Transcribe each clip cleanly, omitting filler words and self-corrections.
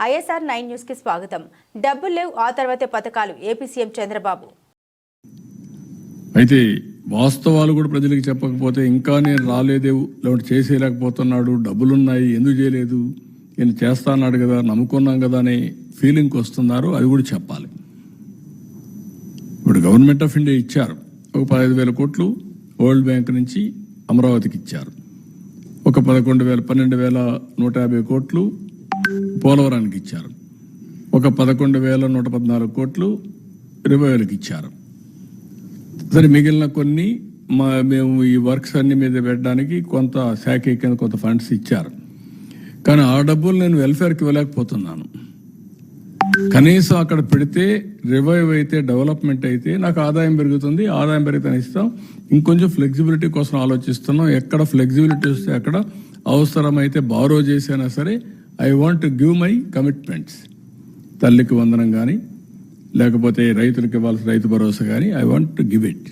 ISR 9 news కి స్వాగతం. డబ్బులు లేవు ఆ తర్వాతే పథకాలు ఏపీ సీఎం చంద్రబాబు. అయితే వాస్తవాలు కూడా ప్రజలకు చెప్పకపోతే ఇంకా నేను రాలేదే, లేదంటే చేసేయలేకపోతున్నాడు, డబ్బులున్నాయి ఎందుకు చేయలేదు, నేను చేస్తా అన్నాడు కదా, నమ్ముకున్నాం కదా అనే ఫీలింగ్కి వస్తున్నారు. అది కూడా చెప్పాలి. ఇప్పుడు గవర్నమెంట్ ఆఫ్ ఇండియా ఇచ్చారు ఒక 15,000 కోట్లు, వరల్డ్ బ్యాంక్ నుంచి అమరావతికి ఇచ్చారు. ఒక 12,150 కోట్లు పోలవరానికి ఇచ్చారు. ఒక 11,114 కోట్లు రివైవల్కి ఇచ్చారు. సరే, మిగిలిన కొన్ని మేము ఈ వర్క్స్ అన్ని మీద పెట్టడానికి కొంత శాఖ కింద కొంత ఫండ్స్ ఇచ్చారు. కానీ ఆ డబ్బులు నేను వెల్ఫేర్కి ఇవ్వలేకపోతున్నాను. కనీసం అక్కడ పెడితే రివైవ్ అయితే, డెవలప్మెంట్ అయితే నాకు ఆదాయం పెరుగుతుంది. ఆదాయం పెరిగితే ఇస్తాం. ఇంకొంచెం ఫ్లెక్సిబిలిటీ కోసం ఆలోచిస్తున్నాం. ఎక్కడ ఫ్లెక్సిబిలిటీ వస్తే అక్కడ అవసరమైతే బారో చేసైనా సరే I want to give my commitments. తల్లికి వందనం కానీ, లేకపోతే రైతులకు ఇవ్వాల్సిన రైతు భరోసా కానీ I want to give it.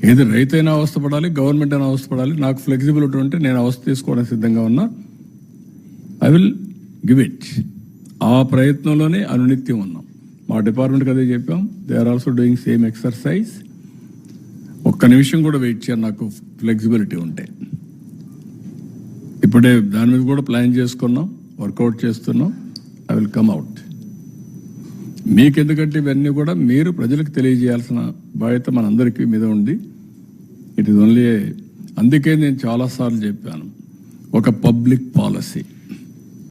ఏది రైతైనా అవస్థపడాలి, గవర్నమెంట్ అయినా అవస్థపడాలి. నాకు ఫ్లెక్సిబిలిటీ ఉంటే నేను అవస్థ తీసుకోవడానికి సిద్ధంగా ఉన్నా. I will give it. ఆ ప్రయత్నంలోనే అనునిత్యం ఉన్నాం. మా డిపార్ట్మెంట్కి అదే చెప్పాం. They are also doing same exercise. ఒక్క నిమిషం కూడా వెయిట్ చేయను నాకు ఫ్లెక్సిబిలిటీ ఉంటే. ఇప్పుడే దాని మీద కూడా ప్లాన్ చేసుకున్నాం, వర్కౌట్ చేస్తున్నాం. I will come out. మీకెందుకంటే ఇవన్నీ కూడా మీరు ప్రజలకు తెలియజేయాల్సిన బాధ్యత మనందరికీ మీద ఉంది. ఇట్ ఈస్ ఓన్లీ అందుకే నేను చాలాసార్లు చెప్పాను, ఒక పబ్లిక్ పాలసీ.